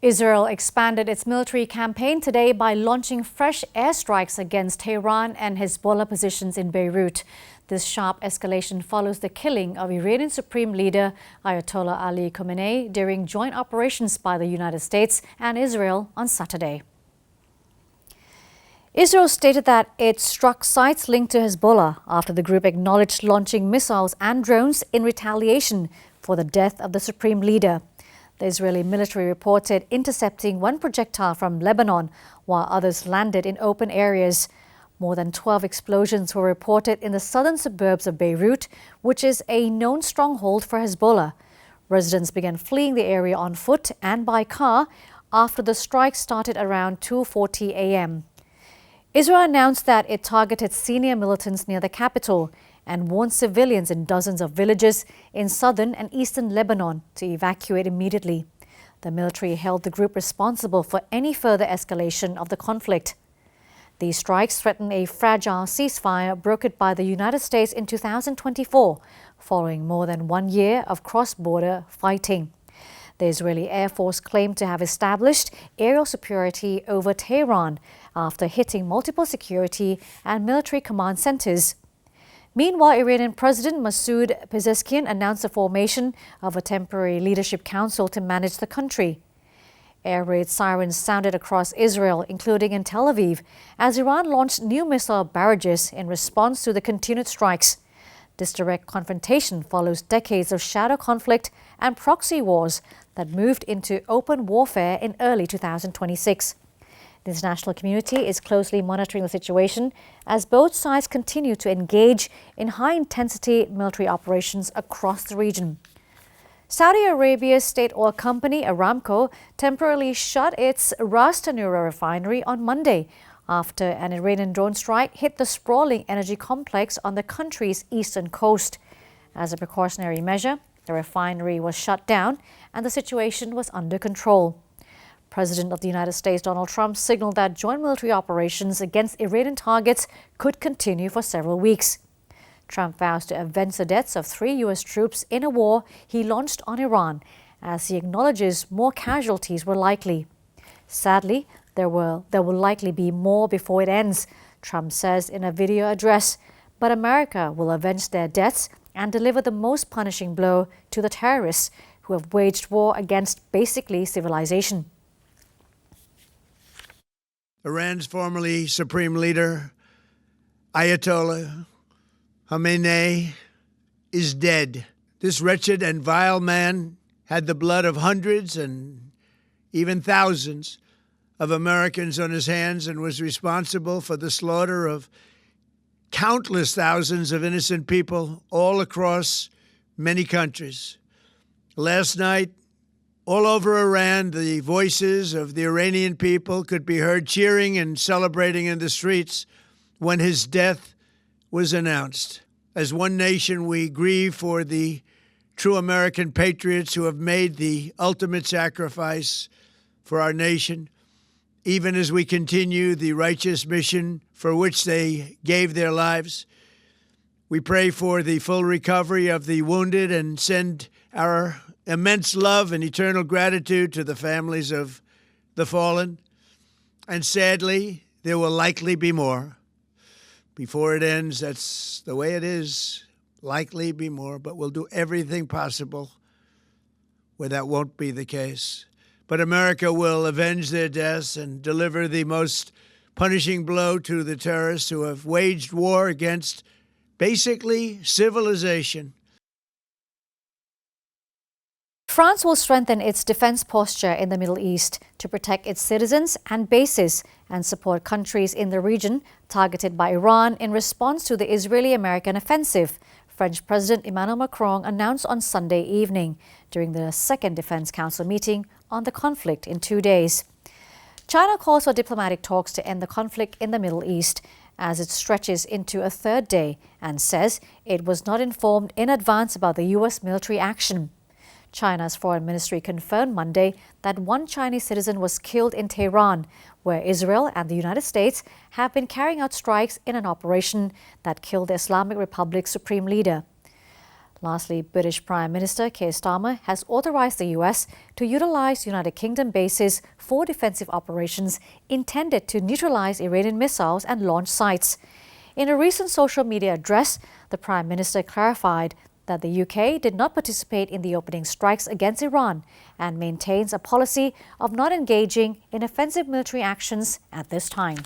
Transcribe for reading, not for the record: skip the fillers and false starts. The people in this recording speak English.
Israel expanded its military campaign today by launching fresh airstrikes against Tehran and Hezbollah positions in Beirut. This sharp escalation follows the killing of Iranian Supreme Leader Ayatollah Ali Khamenei during joint operations by the United States and Israel on Saturday. Israel stated that it struck sites linked to Hezbollah after the group acknowledged launching missiles and drones in retaliation for the death of the Supreme Leader. The Israeli military reported intercepting one projectile from Lebanon, while others landed in open areas. More than 12 explosions were reported in the southern suburbs of Beirut, which is a known stronghold for Hezbollah. Residents began fleeing the area on foot and by car after the strike started around 2:40 a.m. Israel announced that it targeted senior militants near the capital and warned civilians in dozens of villages in southern and eastern Lebanon to evacuate immediately. The military held the group responsible for any further escalation of the conflict. These strikes threaten a fragile ceasefire brokered by the United States in 2024, following more than 1 year of cross-border fighting. The Israeli Air Force claimed to have established aerial superiority over Tehran after hitting multiple security and military command centers. Meanwhile, Iranian President Masoud Pezeshkian announced the formation of a temporary leadership council to manage the country. Air raid sirens sounded across Israel, including in Tel Aviv, as Iran launched new missile barrages in response to the continued strikes. This direct confrontation follows decades of shadow conflict and proxy wars that moved into open warfare in early 2026. The international community is closely monitoring the situation as both sides continue to engage in high-intensity military operations across the region. Saudi Arabia's state oil company Aramco temporarily shut its Ras Tanura refinery on Monday after an Iranian drone strike hit the sprawling energy complex on the country's eastern coast. As a precautionary measure, the refinery was shut down and the situation was under control. President of the United States Donald Trump signaled that joint military operations against Iranian targets could continue for several weeks. Trump vows to avenge the deaths of 3 U.S. troops in a war he launched on Iran, as he acknowledges more casualties were likely. Sadly, there will likely be more before it ends, Trump says in a video address, but America will avenge their deaths and deliver the most punishing blow to the terrorists who have waged war against basically civilization. Iran's formerly supreme leader, Ayatollah Khamenei, is dead. This wretched and vile man had the blood of hundreds and even thousands of Americans on his hands and was responsible for the slaughter of countless thousands of innocent people all across many countries. Last night, all over Iran, the voices of the Iranian people could be heard cheering and celebrating in the streets when his death was announced. As one nation, we grieve for the true American patriots who have made the ultimate sacrifice for our nation, even as we continue the righteous mission for which they gave their lives. We pray for the full recovery of the wounded and send our immense love and eternal gratitude to the families of the fallen. And sadly, there will likely be more. Before it ends, that's the way it is. Likely be more, but we'll do everything possible where that won't be the case. But America will avenge their deaths and deliver the most punishing blow to the terrorists who have waged war against basically civilization. France will strengthen its defense posture in the Middle East to protect its citizens and bases and support countries in the region targeted by Iran in response to the Israeli-American offensive, French President Emmanuel Macron announced on Sunday evening during the Second Defense Council meeting on the conflict in 2 days. China calls for diplomatic talks to end the conflict in the Middle East as it stretches into a third day and says it was not informed in advance about the U.S. military action. China's foreign ministry confirmed Monday that one Chinese citizen was killed in Tehran, where Israel and the United States have been carrying out strikes in an operation that killed the Islamic Republic's supreme leader. Lastly, British Prime Minister Keir Starmer has authorized the US to utilize United Kingdom bases for defensive operations intended to neutralize Iranian missiles and launch sites. In a recent social media address, the Prime Minister clarified that the UK did not participate in the opening strikes against Iran and maintains a policy of not engaging in offensive military actions at this time.